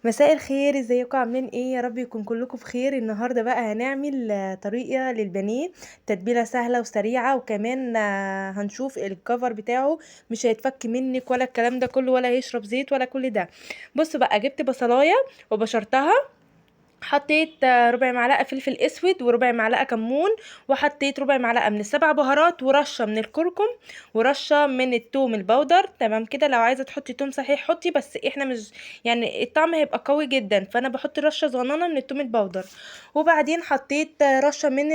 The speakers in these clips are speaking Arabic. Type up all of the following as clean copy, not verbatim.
مساء الخير، ازيكم عاملين ايه؟ يا رب يكون كلكم بخير. النهارده بقى هنعمل طريقه للبانيه، تتبيله سهله وسريعه، وكمان هنشوف الكفر بتاعه مش هيتفك منك ولا الكلام ده كله، ولا هيشرب زيت ولا كل ده. بصوا بقى، جبت بصلايه وبشرتها، حطيت ربع معلقه فلفل اسود وربع معلقه كمون، وحطيت ربع معلقه من السبع بهارات ورشه من الكركم ورشه من التوم البودر. تمام كده. لو عايزه تحطي توم صحيح حطي، بس احنا مش يعني الطعم هيبقى قوي جدا، فانا بحط رشه صغننه من التوم البودر. وبعدين حطيت رشه من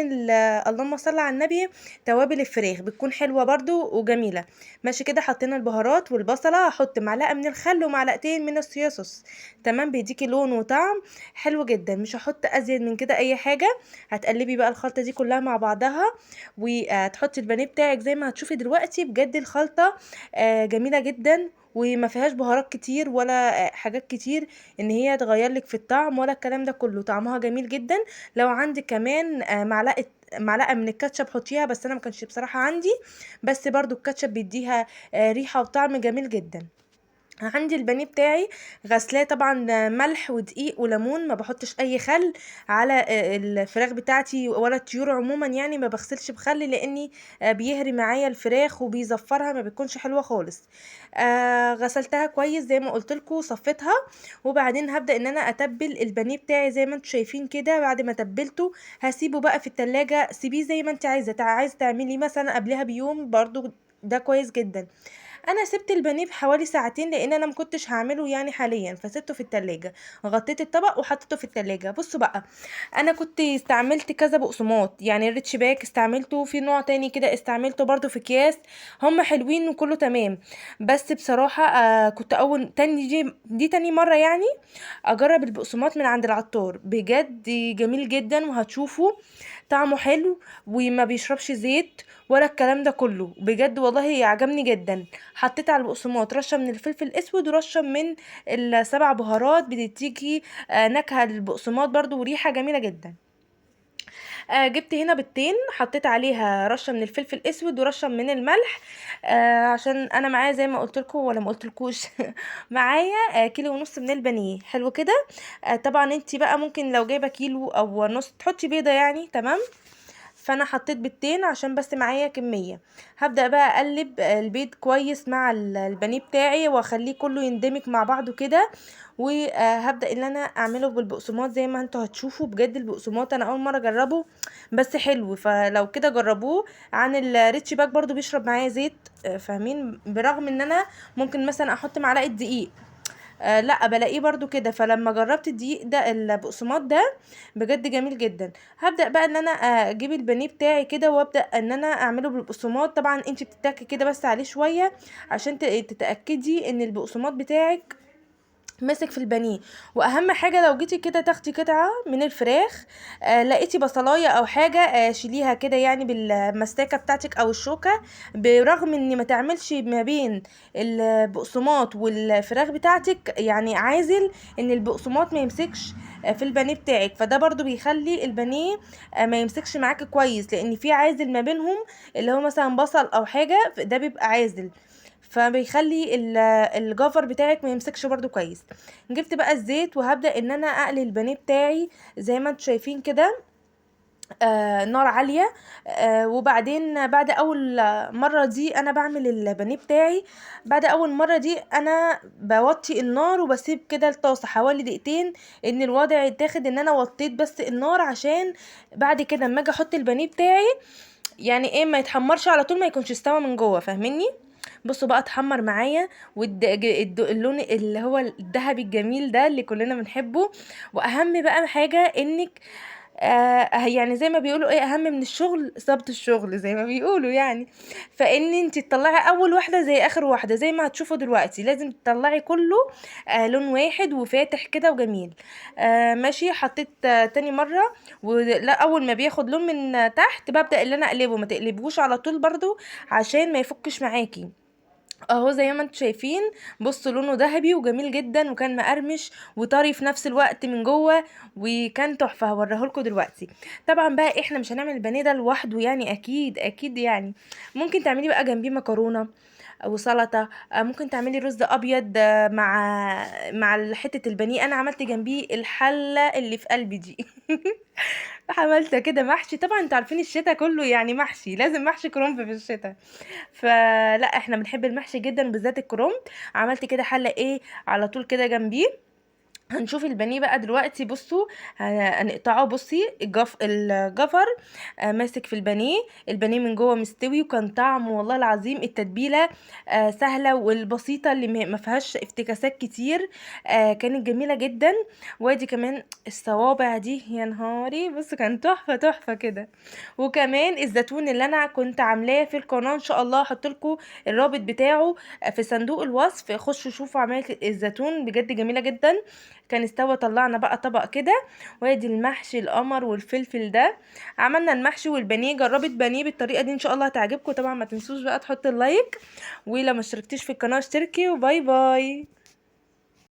اللهم صل على النبي، توابل الفراخ بتكون حلوه برضو وجميله. ماشي كده. حطينا البهارات والبصله، هحط معلقه من الخل ومعلقتين من الصويا صوص. تمام، بيديكي لون وطعم حلو جدا. مش هحط ازيد من كده اي حاجه. هتقلبي بقى الخلطه دي كلها مع بعضها، وتحطي البانيه بتاعك زي ما هتشوفي دلوقتي. بجد الخلطه جميله جدا، وما فيهاش بهارات كتير ولا حاجات كتير ان هي تغير لك في الطعم ولا الكلام ده كله. طعمها جميل جدا. لو عندك كمان معلقه من الكاتشب حطيها، بس انا ما كانش بصراحه عندي. بس برضو الكاتشب بيديها ريحه وطعم جميل جدا. عندي البانيه بتاعي غسلاه طبعا، ملح ودقيق وليمون، ما بحطش اي خل على الفراخ بتاعتي ولا الطيور عموما، يعني ما بغسلش بخل لاني بيهري معايا الفراخ وبيزفرها، ما بتكونش حلوه خالص. غسلتها كويس زي ما قلت لكم، صفيتها. وبعدين هبدا ان انا اتبل البانيه بتاعي زي ما انتم شايفين كده. بعد ما تبلته هسيبه بقى في التلاجة، سيبيه زي ما انت عايزه. عايزه تعملي مثلا قبلها بيوم برضو، ده كويس جدا. انا سبت البانيه بحوالي ساعتين لان انا مكنتش هعمله يعني حاليا، فسبته في التلاجة. غطيت الطبق وحطيته في التلاجة. بصوا بقى، انا كنت استعملت كذا بقسماط، يعني الريتش باك استعملته، في نوع تاني كده استعملته برضو في اكياس. هم حلوين وكله تمام. بس بصراحة كنت اول تاني دي تاني مرة يعني اجرب البقسماط من عند العطار. بجد جميل جدا، وهتشوفوا طعمه حلو وما بيشربش زيت ولا الكلام ده كله. بجد والله عجبني جدا. حطيت على البقسماط رشه من الفلفل الاسود ورشه من السبع بهارات، بتديكي نكهه للبقسماط برضو وريحه جميله جدا. جبت هنا بيضتين، حطيت عليها رشه من الفلفل الاسود ورشه من الملح. عشان انا معايا زي ما قلت لكم ولا ما قلتلكوش معايا كيلو ونص من البانيه. حلو كده. طبعا انتي بقى ممكن لو جايبه كيلو او نص تحطي بيضه يعني. تمام. فانا حطيت بيضتين عشان بس معايا كميه. هبدا بقى اقلب البيض كويس مع البانيه بتاعي، واخليه كله يندمج مع بعضه كده. وهبدا ان انا اعمله بالبقسماط زي ما انتوا هتشوفوا. بجد البقسماط انا اول مره اجربه، بس حلو. فلو كده جربوه. عن الريتش باك برضو بيشرب معايا زيت، فاهمين؟ برغم ان انا ممكن مثلا احط معلقه دقيق، لا بلاقيه برضو كده. فلما جربت الدقيق ده البقسماط ده، بجد جميل جدا. هبدأ بقى ان انا اجيب البانيه بتاعي كده، وابدأ ان انا اعمله بالبقسماط. طبعا انت بتتكي كده بس عليه شوية عشان تتأكدي ان البقسماط بتاعك ماسك في البانيه. واهم حاجه لو جيتي كده تاخدي قطعه من الفراخ، لقيتي بصلايه او حاجه، شيليها كده يعني بالمستاكه بتاعتك او الشوكه. برغم ان ما تعملش ما بين البقسماط والفراخ بتاعتك يعني عازل، ان البقسماط ما يمسكش في البانيه بتاعك. فده برضو بيخلي البانيه ما يمسكش معاكي كويس، لان في عازل ما بينهم اللي هو مثلا بصل او حاجه، ده بيبقى عازل. فبيخلي الجافر بتاعك ما يمسكش برضو كويس. جبت بقى الزيت وهبدأ ان انا اقلي البانيه بتاعي زي ما انتم شايفين كده، نار عالية. وبعدين بعد اول مرة دي انا بعمل البانيه بتاعي. بعد اول مرة دي انا بوطي النار وبسيب كده الطاسة حوالي دقيقتين، ان الوضع يتاخد ان انا وطيت بس النار، عشان بعد كده اما اجي احط البانيه بتاعي يعني ايه ما يتحمرش على طول، ما يكونش استوى من جوه. فاهميني؟ بصوا بقى اتحمر معايا، اللون اللي هو الذهبي الجميل ده اللي كلنا بنحبه. واهم بقى حاجة انك يعني زي ما بيقولوا ايه، اهم من الشغل ظبط الشغل زي ما بيقولوا يعني. فان انت تطلعي اول واحده زي اخر واحده، زي ما هتشوفوا دلوقتي لازم تطلعي كله لون واحد وفاتح كده وجميل. ماشي. حطيت تاني مره، ولا اول ما بياخد لون من تحت ببدأ اللي انا اقلبه. ما تقلبوش على طول برضو عشان ما يفكش معاكي. اهو زي ما انتم شايفين. بصوا لونه ذهبي وجميل جدا، وكان مقرمش وطري في نفس الوقت من جوه، وكان تحفه. هوريهولكوا دلوقتي. طبعا بقى احنا مش هنعمل البانيه ده لوحده يعني، اكيد اكيد يعني. ممكن تعملي بقى جنبيه مكرونه، وسلطه. ممكن تعملي رز ابيض مع حته البانيه. انا عملت جنبيه الحله اللي في قلبي دي. عملت كده محشي. طبعا انتوا عارفين الشتاء كله يعني محشي، لازم محشي كرنب في الشتاء. فلا احنا بنحب المحشي جدا بالذات الكرنب. عملت كده حله ايه على طول كده جنبيه. هنشوف البانيه بقى دلوقتي. بصوا هنقطعه. بصي الجفر ماسك في البانيه. البانيه من جوه مستوي، وكان طعمه والله العظيم التتبيله سهله والبسيطه اللي ما فيهاش افتكاسات كتير. كانت جميله جدا. وادي كمان الصوابع دي، يا نهاري بصوا كان تحفه تحفه كده. وكمان الزيتون اللي انا كنت عاملاه في القناه، ان شاء الله هحط لكم الرابط بتاعه في صندوق الوصف. خشوا شوفوا عملت الزيتون بجد جميله جدا. كان استوى. طلعنا بقى طبق كده. وادي المحشي القمر والفلفل ده. عملنا المحشي والبانيه. جربت بانيه بالطريقه دي ان شاء الله هتعجبكم. طبعا ما تنسوش بقى تحطوا اللايك، ولو ما اشتركتيش في القناه اشتركي. وباي باي.